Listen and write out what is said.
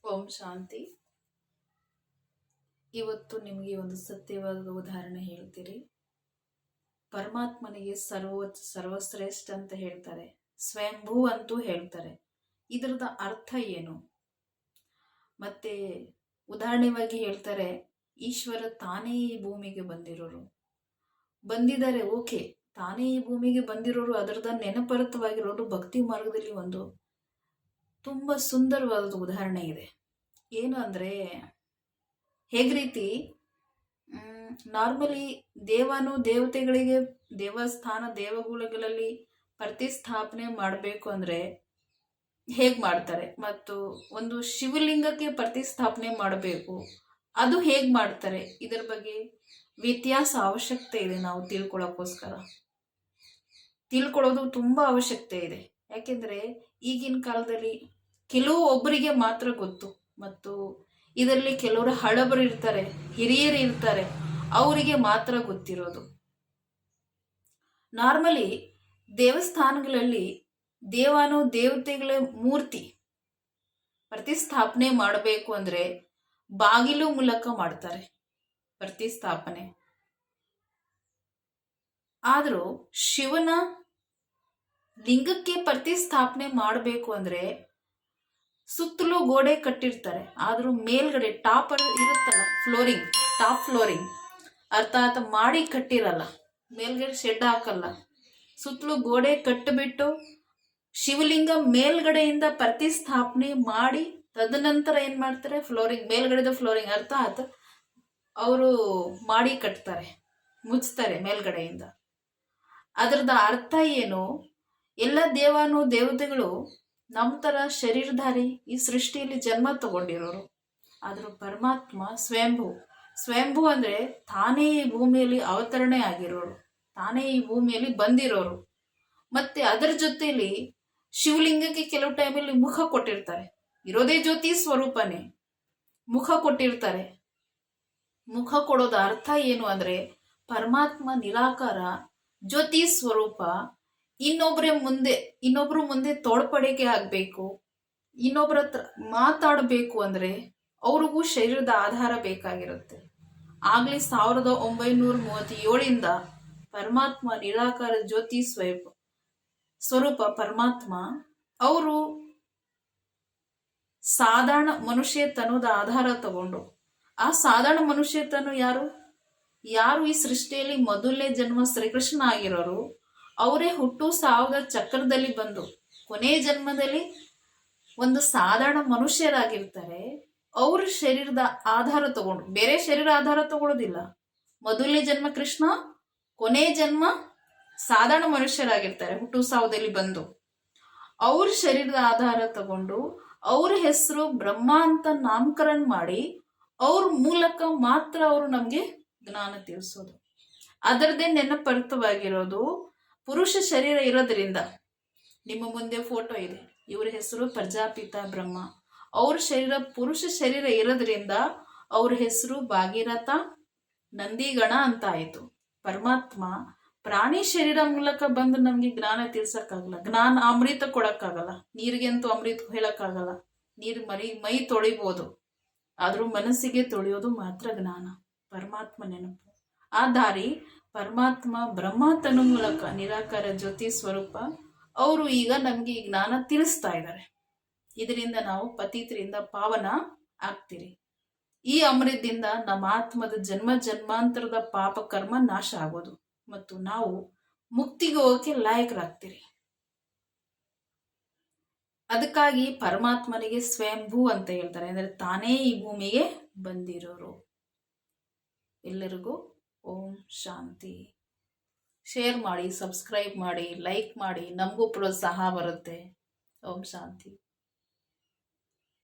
ಓಂ ಶಾಂತಿ. ಇವತ್ತು ನಿಮಗೆ ಒಂದು ಸತ್ಯವಾದ ಉದಾಹರಣೆ ಹೇಳ್ತೀರಿ. ಪರಮಾತ್ಮನಿಗೆ ಸರ್ವಶ್ರೇಷ್ಠ ಅಂತ ಹೇಳ್ತಾರೆ, ಸ್ವಯಂಭೂ ಅಂತೂ ಹೇಳ್ತಾರೆ. ಇದರದ ಅರ್ಥ ಏನು? ಮತ್ತೆ ಉದಾಹರಣೆವಾಗಿ ಹೇಳ್ತಾರೆ, ಈಶ್ವರ ತಾನೇ ಈ ಭೂಮಿಗೆ ಬಂದಿದ್ದಾರೆ. ಓಕೆ, ತಾನೇ ಈ ಭೂಮಿಗೆ ಬಂದಿರೋರು, ಅದರದ ನೆನಪರತವಾಗಿರೋರು ಭಕ್ತಿ ಮಾರ್ಗದಲ್ಲಿ ಒಂದು ತುಂಬಾ ಸುಂದರವಾದ ಉದಾಹರಣೆ ಇದೆ. ಏನು ಅಂದ್ರೆ, ಹೇಗೆ ರೀತಿ ನಾರ್ಮಲಿ ದೇವತೆಗಳಿಗೆ ದೇವಸ್ಥಾನ ದೇವಗುಳಗಳಲ್ಲಿ ಪ್ರತಿಸ್ಥಾಪನೆ ಮಾಡಬೇಕು ಅಂದ್ರೆ ಹೇಗ್ ಮಾಡ್ತಾರೆ, ಮತ್ತು ಒಂದು ಶಿವಲಿಂಗಕ್ಕೆ ಪ್ರತಿಸ್ಥಾಪನೆ ಮಾಡಬೇಕು, ಅದು ಹೇಗ್ ಮಾಡ್ತಾರೆ, ಇದರ ಬಗ್ಗೆ ವ್ಯತ್ಯಾಸ ಅವಶ್ಯಕತೆ ಇದೆ. ನಾವು ತಿಳ್ಕೊಳ್ಳೋದು ತುಂಬಾ ಅವಶ್ಯಕತೆ ಇದೆ. ಯಾಕೆಂದ್ರೆ ಈಗಿನ ಕಾಲದಲ್ಲಿ ಕೆಲವು ಒಬ್ಬರಿಗೆ ಮಾತ್ರ ಗೊತ್ತು, ಮತ್ತು ಇದರಲ್ಲಿ ಕೆಲವರು ಹಳಬರು ಇರ್ತಾರೆ, ಹಿರಿಯರು ಇರ್ತಾರೆ, ಅವರಿಗೆ ಮಾತ್ರ ಗೊತ್ತಿರೋದು. ನಾರ್ಮಲಿ ದೇವಸ್ಥಾನಗಳಲ್ಲಿ ದೇವತೆಗಳ ಮೂರ್ತಿ ಪ್ರತಿಸ್ಥಾಪನೆ ಮಾಡಬೇಕು ಅಂದ್ರೆ ಬಾಗಿಲು ಮೂಲಕ ಮಾಡ್ತಾರೆ ಪ್ರತಿಸ್ಥಾಪನೆ. ಆದ್ರೂ ಶಿವನ ಲಿಂಗಕ್ಕೆ ಪ್ರತಿಸ್ಥಾಪನೆ ಮಾಡಬೇಕು ಅಂದ್ರೆ ಸುತ್ತಲೂ ಗೋಡೆ ಕಟ್ಟಿರ್ತಾರೆ, ಆದ್ರೂ ಮೇಲ್ಗಡೆ ಟಾಪ್ ಇರುತ್ತಲ್ಲ, ಟಾಪ್ ಫ್ಲೋರಿಂಗ್ ಅರ್ಥಾತ್ ಮಾಡಿ ಕಟ್ಟಿರಲ್ಲ, ಮೇಲ್ಗಡೆ ಶೆಡ್ ಹಾಕಲ್ಲ, ಸುತ್ತಲೂ ಗೋಡೆ ಕಟ್ಟಿಬಿಟ್ಟು ಶಿವಲಿಂಗ ಮೇಲ್ಗಡೆಯಿಂದ ಪ್ರತಿಸ್ಥಾಪನೆ ಮಾಡಿ ತದನಂತರ ಏನ್ ಮಾಡ್ತಾರೆ, ಮೇಲ್ಗಡೆದ ಫ್ಲೋರಿಂಗ್ ಅರ್ಥಾತ್ ಅವರು ಮಾಡಿ ಕಟ್ತಾರೆ, ಮುಚ್ತಾರೆ ಮೇಲ್ಗಡೆಯಿಂದ. ಅದರದ ಅರ್ಥ ಏನು? ಎಲ್ಲ ದೇವತೆಗಳು ನಮ್ಮ ತರ ಶರೀರಧಾರಿ ಈ ಸೃಷ್ಟಿಯಲ್ಲಿ ಜನ್ಮ ತಗೊಂಡಿರೋರು. ಆದ್ರೂ ಪರಮಾತ್ಮ ಸ್ವಯಂಭೂ ಅಂದ್ರೆ ತಾನೇ ಈ ಭೂಮಿಯಲ್ಲಿ ಅವತರಣೆ ಆಗಿರೋರು, ತಾನೇ ಈ ಭೂಮಿಯಲ್ಲಿ ಬಂದಿರೋರು. ಮತ್ತೆ ಅದರ ಜೊತೆಯಲ್ಲಿ ಶಿವಲಿಂಗಕ್ಕೆ ಕೆಲವು ಟೈಮಲ್ಲಿ ಮುಖ ಕೊಟ್ಟಿರ್ತಾರೆ, ಇರೋದೇ ಜ್ಯೋತಿ ಸ್ವರೂಪನೇ, ಮುಖ ಕೊಟ್ಟಿರ್ತಾರೆ. ಮುಖ ಕೊಡೋದ ಅರ್ಥ ಏನು ಅಂದ್ರೆ, ಪರಮಾತ್ಮ ನಿರಾಕಾರ ಜ್ಯೋತಿ ಸ್ವರೂಪ ಇನ್ನೊಬ್ರು ಮುಂದೆ ತೋಳ್ಪಡಿಕೆ ಆಗ್ಬೇಕು, ಇನ್ನೊಬ್ಬರ ಹತ್ರ ಮಾತಾಡಬೇಕು ಅಂದ್ರೆ ಅವ್ರಿಗೂ ಶರೀರದ ಆಧಾರ ಬೇಕಾಗಿರುತ್ತೆ. ಆಗ್ಲಿ 1937 ಪರಮಾತ್ಮ ನಿರಾಕಾರ ಜ್ಯೋತಿ ಸ್ವರೂಪ ಪರಮಾತ್ಮ ಅವರು ಸಾಧಾರಣ ಮನುಷ್ಯತನದ ಆಧಾರ ತಗೊಂಡು, ಆ ಸಾಧಾರಣ ಮನುಷ್ಯತನ ಯಾರು ಈ ಸೃಷ್ಟಿಯಲ್ಲಿ ಮೊದಲನೇ ಜನ್ಮ ಶ್ರೀಕೃಷ್ಣ ಆಗಿರೋರು, ಅವರೇ ಹುಟ್ಟು ಸಾವದ ಚಕ್ರದಲ್ಲಿ ಬಂದು ಕೊನೆ ಜನ್ಮದಲ್ಲಿ ಒಂದು ಸಾಧಾರಣ ಮನುಷ್ಯರಾಗಿರ್ತಾರೆ. ಅವ್ರ ಶರೀರದ ಆಧಾರ ತಗೊಂಡು, ಬೇರೆ ಶರೀರ ಆಧಾರ ತಗೊಳ್ಳೋದಿಲ್ಲ. ಮೊದಲನೇ ಜನ್ಮ ಕೃಷ್ಣ, ಕೊನೆ ಜನ್ಮ ಸಾಧಾರಣ ಮನುಷ್ಯರಾಗಿರ್ತಾರೆ, ಹುಟ್ಟು ಸಾವದಲ್ಲಿ ಬಂದು ಅವ್ರ ಶರೀರದ ಆಧಾರ ತಗೊಂಡು ಅವ್ರ ಹೆಸರು ಬ್ರಹ್ಮ ಅಂತ ನಾಮಕರಣ ಮಾಡಿ ಅವ್ರ ಮೂಲಕ ಮಾತ್ರ ಅವರು ನಮ್ಗೆ ಜ್ಞಾನ ತಿಳಿಸೋದು. ಅದರದೇ ನೆನಪರ್ತವಾಗಿರೋದು ಪುರುಷ ಶರೀರ ಇರೋದ್ರಿಂದ. ನಿಮ್ಮ ಮುಂದೆ ಫೋಟೋ ಇದೆ, ಇವರ ಹೆಸರು ಪ್ರಜಾಪಿತ ಬ್ರಹ್ಮ. ಅವ್ರ ಶರೀರ ಪುರುಷ ಶರೀರ ಇರೋದ್ರಿಂದ ಅವ್ರ ಹೆಸರು ಭಾಗೀರಥ ನಂದಿಗಣ ಅಂತ ಆಯ್ತು. ಪರಮಾತ್ಮ ಪ್ರಾಣಿ ಶರೀರ ಮೂಲಕ ಬಂದು ನಮ್ಗೆ ಜ್ಞಾನ ತಿಳ್ಸಕ್ಕಾಗಲ್ಲ, ಜ್ಞಾನ ಅಮೃತ ಕೊಡಕ್ಕಾಗಲ್ಲ. ನೀರಿಗಂತೂ ಅಮೃತ ಹೇಳಕ್ಕಾಗಲ್ಲ, ನೀರು ಮೈ ತೊಳಿಬೋದು, ಆದ್ರೂ ಮನಸ್ಸಿಗೆ ತೊಳೆಯೋದು ಮಾತ್ರ ಜ್ಞಾನ, ಪರಮಾತ್ಮ ನೆನಪು. ಆ ದಾರಿ ಪರಮಾತ್ಮ ಬ್ರಹ್ಮ ತನ್ನ ಮೂಲಕ ನಿರಾಕಾರ ಜ್ಯೋತಿ ಸ್ವರೂಪ ಅವರು ಈಗ ನಮ್ಗೆ ಈ ಜ್ಞಾನ ತಿಳಿಸ್ತಾ ಇದ್ದಾರೆ. ಇದರಿಂದ ನಾವು ಪತಿತರಿಂದ ಪಾವನ ಆಗ್ತೀರಿ. ಈ ಅಮೃತದಿಂದ ನಮ್ಮ ಆತ್ಮದ ಜನ್ಮಾಂತರದ ಪಾಪ ಕರ್ಮ ನಾಶ ಆಗೋದು, ಮತ್ತು ನಾವು ಮುಕ್ತಿಗೆ ಹೋಗಕ್ಕೆ ಲಾಯಕರಾಗ್ತೀರಿ. ಅದಕ್ಕಾಗಿ ಪರಮಾತ್ಮನಿಗೆ ಸ್ವಯಂಭೂ ಅಂತ ಹೇಳ್ತಾರೆ, ಅಂದ್ರೆ ತಾನೇ ಈ ಭೂಮಿಗೆ ಬಂದಿರೋರು. ಎಲ್ಲರಿಗೂ ಓಂ ಶಾಂತಿ. ಶೇರ್ ಮಾಡಿ, ಸಬ್ಸ್ಕ್ರೈಬ್ ಮಾಡಿ, ಲೈಕ್ ಮಾಡಿ, ನಮಗೂ ಪ್ರೋತ್ಸಾಹ ಬರುತ್ತೆ. ಓಂ ಶಾಂತಿ.